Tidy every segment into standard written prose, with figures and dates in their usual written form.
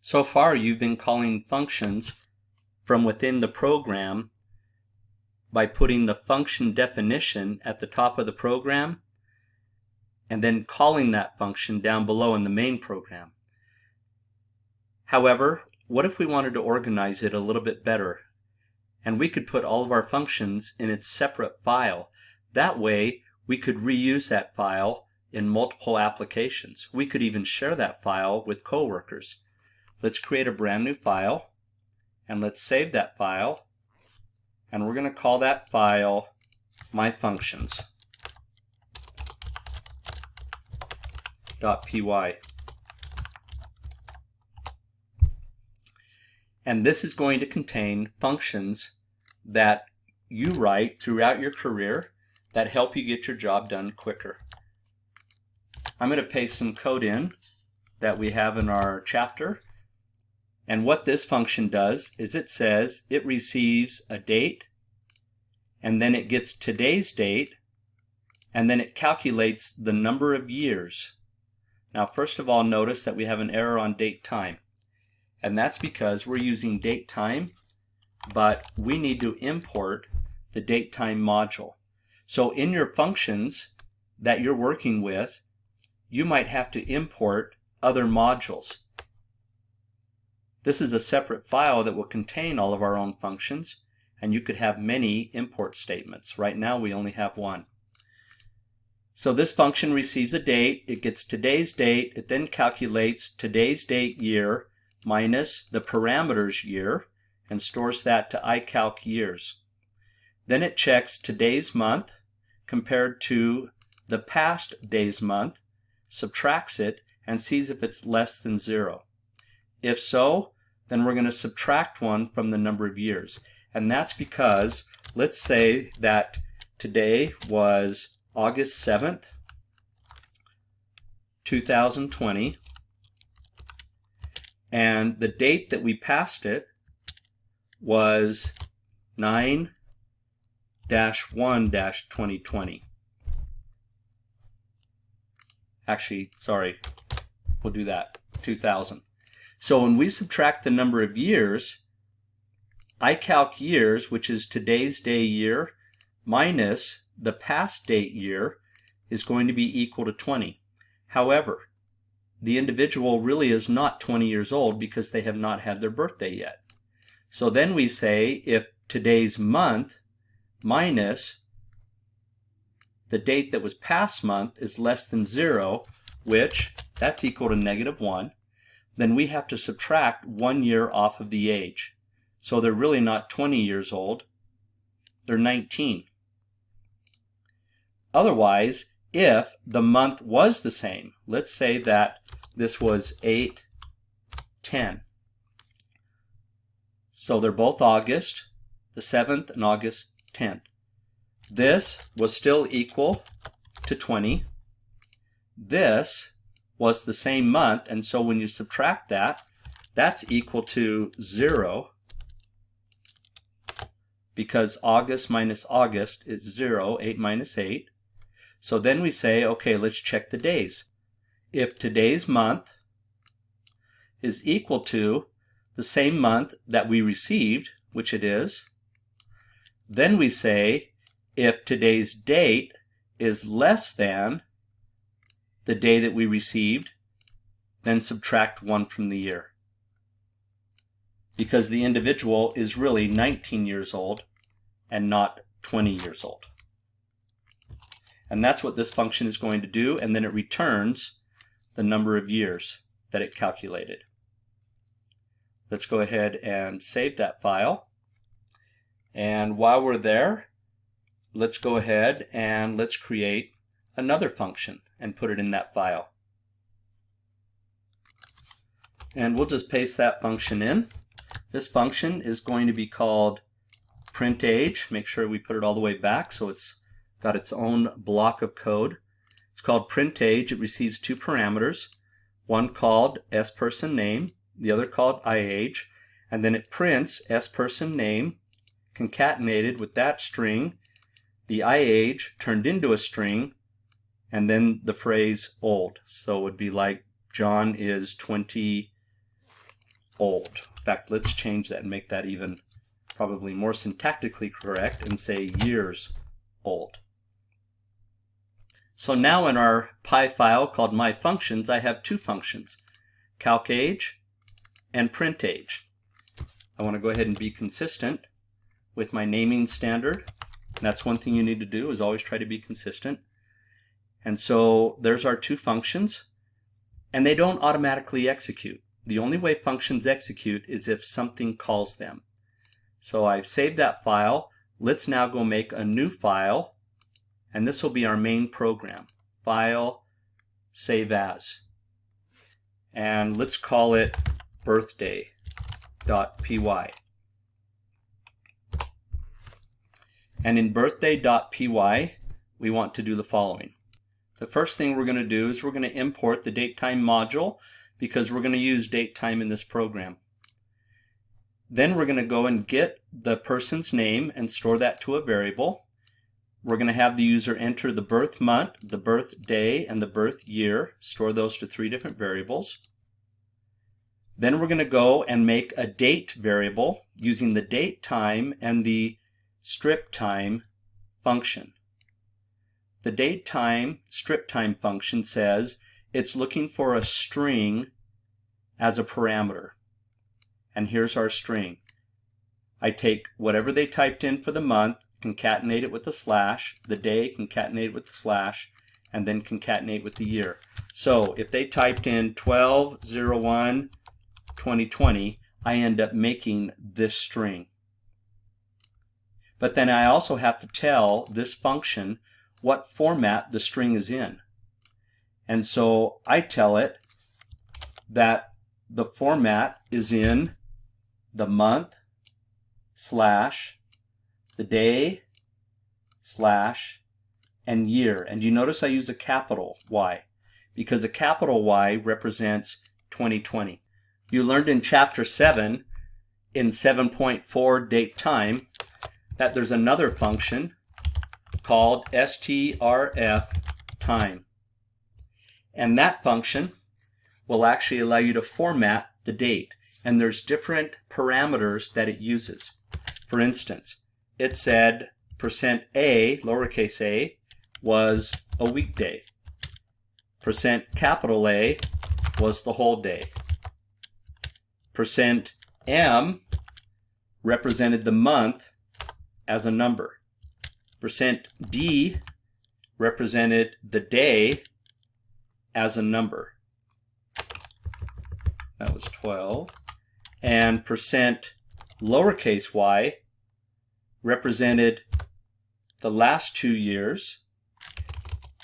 So far, you've been calling functions from within the program by putting the function definition at the top of the program and then calling that function down below in the main program. However, what if we wanted to organize it a little bit better? And we could put all of our functions in its separate file. That way, we could reuse that file in multiple applications. We could even share that file with coworkers. Let's create a brand new file, and let's save that file, and we're going to call that file myfunctions.py. And this is going to contain functions that you write throughout your career that help you get your job done quicker. I'm going to paste some code in that we have in our chapter. And what this function does is it says it receives a date, and then it gets today's date, and then it calculates the number of years. Now, first of all, notice that we have an error on date time. And that's because we're using date time, but we need to import the date time module. So in your functions that you're working with, you might have to import other modules. This is a separate file that will contain all of our own functions, and you could have many import statements. Right now we only have one. So this function receives a date, it gets today's date, it then calculates today's date year minus the parameters year and stores that to iCalc years. Then it checks today's month compared to the past day's month, subtracts it, and sees if it's less than 0. If so, then we're going to subtract 1 from the number of years. And that's because, let's say that today was August 7th, 2020, and the date that we passed it was 9-1-2020. Actually, sorry, we'll do that, 2000. So when we subtract the number of years, iCalc years, which is today's day year, minus the past date year, is going to be equal to 20. However, the individual really is not 20 years old because they have not had their birthday yet. So then we say if today's month minus the date that was past month is less than 0, which that's equal to -1, then we have to subtract 1 year off of the age. So they're really not 20 years old, they're 19. Otherwise, if the month was the same, let's say that this was 8-10. So they're both August the 7th and August 10th. This was still equal to 20. This was the same month, and so when you subtract that, that's equal to 0, because August minus August is 0, 8 minus 8. So then we say, okay, let's check the days. If today's month is equal to the same month that we received, which it is, then we say if today's date is less than the day that we received, then subtract 1 from the year. Because the individual is really 19 years old and not 20 years old. And that's what this function is going to do, and then it returns the number of years that it calculated. Let's go ahead and save that file. And while we're there, let's go ahead and let's create another function and put it in that file. And we'll just paste that function in. This function is going to be called printAge. Make sure we put it all the way back so it's got its own block of code. It's called printAge. It receives 2 parameters, one called sPersonName, the other called iAge, and then it prints sPersonName concatenated with that string, the iAge turned into a string, and then the phrase old. So it would be like John is 20 old. In fact, let's change that and make that even probably more syntactically correct and say years old. So now in our Py file called myfunctions, I have two functions, calcage and printAge. I want to go ahead and be consistent with my naming standard. That's one thing you need to do, is always try to be consistent. And so there's our two functions, and they don't automatically execute. The only way functions execute is if something calls them. So I've saved that file. Let's now go make a new file, and this will be our main program. File, save as. And let's call it birthday.py. And in birthday.py, we want to do the following. The first thing we're going to do is we're going to import the datetime module, because we're going to use datetime in this program. Then we're going to go and get the person's name and store that to a variable. We're going to have the user enter the birth month, the birth day, and the birth year. Store those to 3 different variables. Then we're going to go and make a date variable using the datetime and the striptime function. The datetime striptime function says it's looking for a string as a parameter. And here's our string. I take whatever they typed in for the month, concatenate it with a slash, the day, concatenate it with the slash, and then concatenate with the year. So if they typed in 12/01/2020, I end up making this string. But then I also have to tell this function what format the string is in. And so I tell it that the format is in the month slash the day slash and year. And you notice I use a capital Y, because a capital Y represents 2020. You learned in chapter 7 in 7.4 date time that there's another function called strf time. And that function will actually allow you to format the date. And there's different parameters that it uses. For instance, it said %A, lowercase a, was a weekday. %capital A was the whole day. %M represented the month as a number. %D represented the day as a number. That was 12. And %lowercase y represented the last 2 years,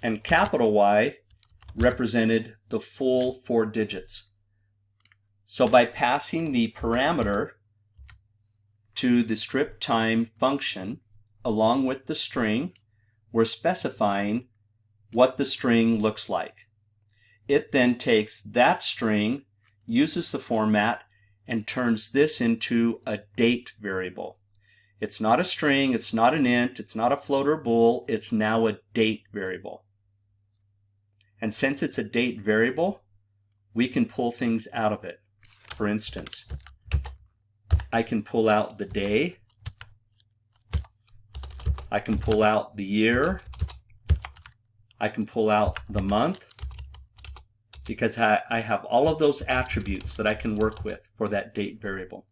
and capital Y represented the full 4 digits. So by passing the parameter to the striptime function along with the string, we're specifying what the string looks like. It then takes that string, uses the format, and turns this into a date variable. It's not a string, it's not an int, it's not a float or bool, it's now a date variable. And since it's a date variable, we can pull things out of it. For instance, I can pull out the day, I can pull out the year, I can pull out the month, because I have all of those attributes that I can work with for that date variable.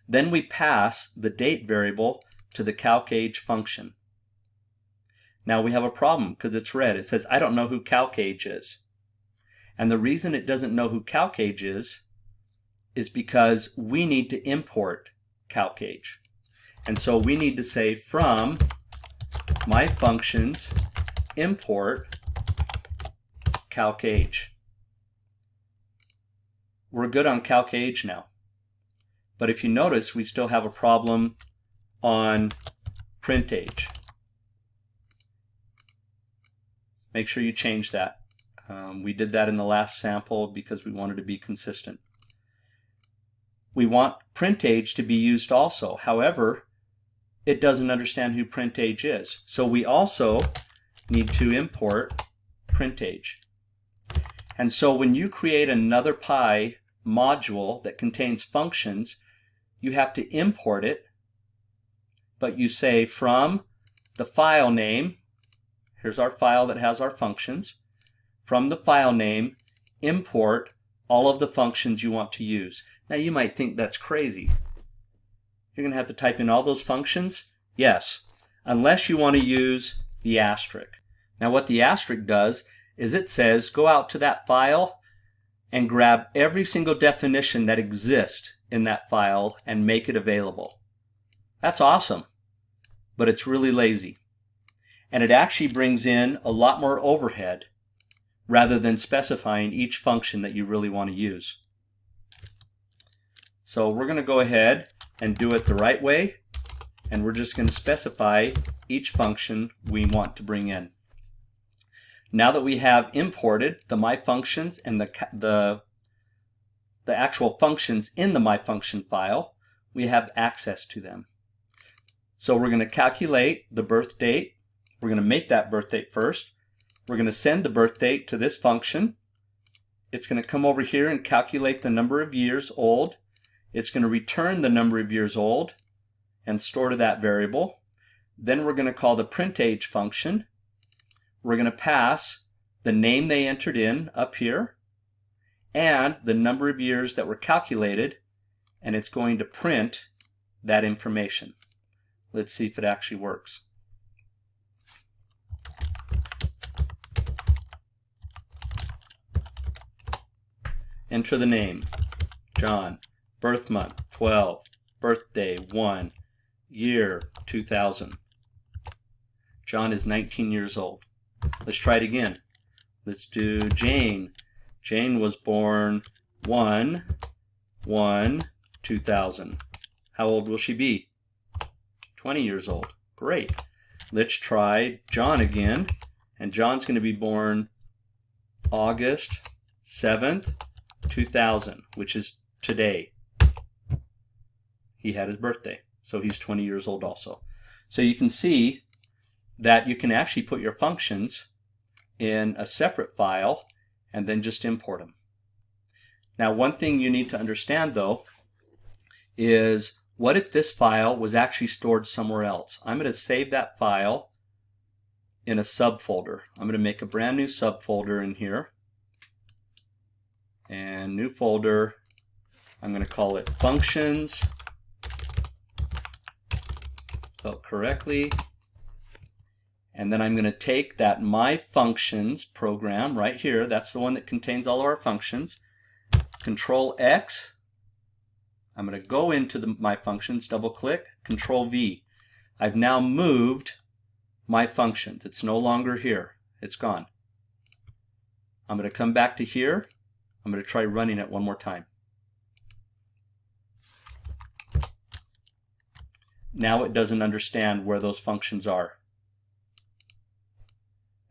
Then we pass the date variable to the calcage function. Now we have a problem because it's red. It says, I don't know who calcage is. And the reason it doesn't know who calcage is because we need to import calcage. And so we need to say from myfunctions import calcage. We're good on calcage now. But if you notice, we still have a problem on printAge. Make sure you change that. We did that in the last sample because we wanted to be consistent. We want printAge to be used also. However, it doesn't understand who printAge is. So we also need to import printAge. And so when you create another Py module that contains functions, you have to import it, but you say from the file name, here's our file that has our functions, from the file name, import all of the functions you want to use. Now you might think that's crazy. You're going to have to type in all those functions? Yes, unless you want to use the asterisk. Now what the asterisk does is it says go out to that file and grab every single definition that exists in that file and make it available. That's awesome, but it's really lazy. And it actually brings in a lot more overhead rather than specifying each function that you really want to use. So we're going to go ahead and do it the right way, and we're just going to specify each function we want to bring in. Now that we have imported the myfunctions and the actual functions in the myfunction file, we have access to them. So we're going to calculate the birth date. We're going to make that birth date first. We're going to send the birth date to this function. It's going to come over here and calculate the number of years old. It's going to return the number of years old and store to that variable. Then we're going to call the printAge function. We're going to pass the name they entered in up here and the number of years that were calculated, and it's going to print that information. Let's see if it actually works. Enter the name, John, birth month, 12, birthday, 1, year, 2000. John is 19 years old. Let's try it again. Let's do Jane. Jane was born 1/1/2000. How old will she be? 20 years old. Great. Let's try John again. And John's going to be born August 7th, 2000, which is today. He had his birthday. So he's 20 years old also. So you can see that you can actually put your functions in a separate file and then just import them. Now one thing you need to understand though is what if this file was actually stored somewhere else? I'm going to save that file in a subfolder. I'm going to make a brand new subfolder in here. And new folder, I'm going to call it functions, spelled correctly. And then I'm going to take that myfunctions program right here. That's the one that contains all of our functions. Control X. I'm going to go into the myfunctions, double click, Control V. I've now moved myfunctions. It's no longer here. It's gone. I'm going to come back to here. I'm going to try running it one more time. Now it doesn't understand where those functions are.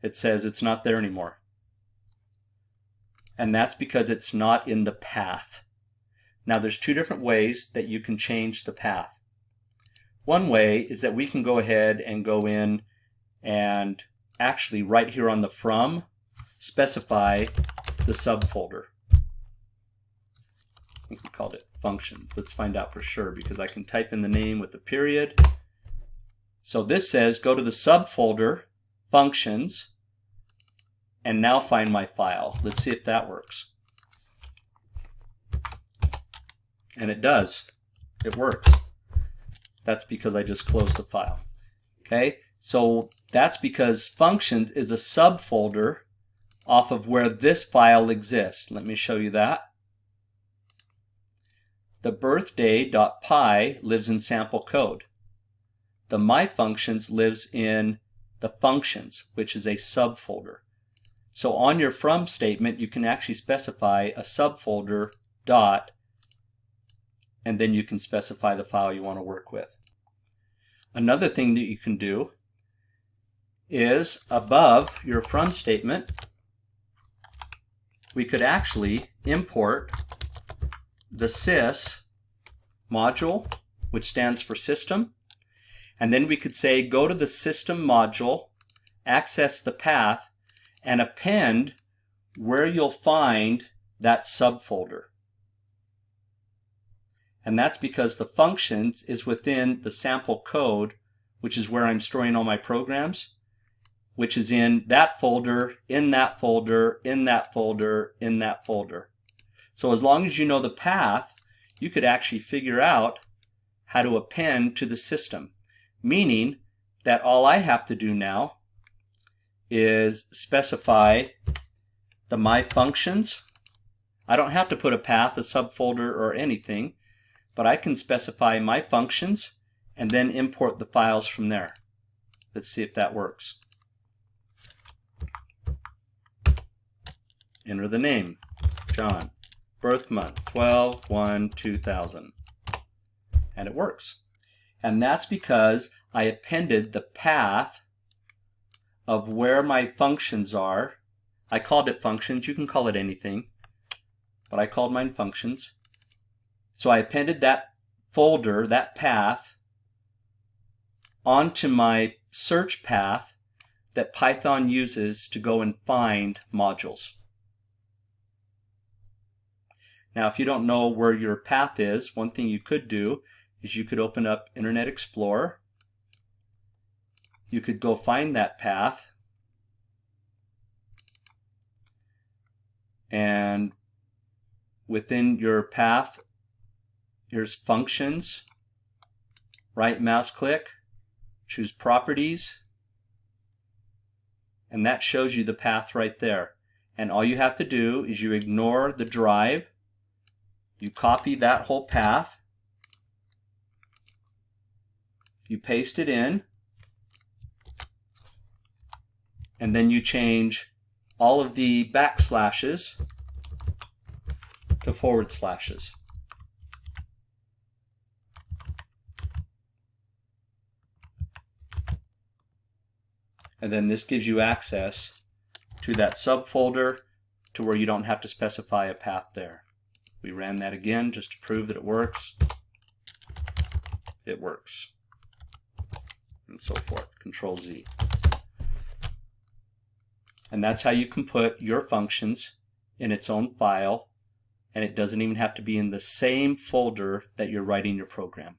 It says it's not there anymore. And that's because it's not in the path. Now there's two different ways that you can change the path. One way is that we can go ahead and go in and actually right here on the from specify the subfolder. I think we called it functions. Let's find out for sure because I can type in the name with the period. So this says go to the subfolder functions and now find my file. Let's see if that works. And it does. It works. That's because I just closed the file. Okay, so that's because functions is a subfolder off of where this file exists. Let me show you that. The birthday.py lives in sample code. The myfunctions lives in the functions, which is a subfolder. So on your from statement, you can actually specify a subfolder dot, and then you can specify the file you want to work with. Another thing that you can do is above your from statement, we could actually import the sys module, which stands for system, and then we could say go to the system module, access the path, and append where you'll find that subfolder. And that's because the functions is within the sample code, which is where I'm storing all my programs, which is in that folder, in that folder, in that folder, in that folder. So as long as you know the path, you could actually figure out how to append to the system, meaning that all I have to do now is specify the my functions. I don't have to put a path, a subfolder, or anything, but I can specify my functions and then import the files from there. Let's see if that works. Enter the name, John. Birth month, 12/1/2000. And it works. And that's because I appended the path of where my functions are. I called it functions. You can call it anything, but I called mine functions. So I appended that folder, that path, onto my search path that Python uses to go and find modules. Now, if you don't know where your path is, one thing you could do is you could open up Internet Explorer. You could go find that path, and within your path, here's functions, right mouse click, choose properties, and that shows you the path right there. And all you have to do is you ignore the drive, you copy that whole path, you paste it in, and then you change all of the backslashes to forward slashes. And then this gives you access to that subfolder to where you don't have to specify a path there. We ran that again just to prove that it works. It works. And so forth. Control Z. And that's how you can put your functions in its own file, and it doesn't even have to be in the same folder that you're writing your program.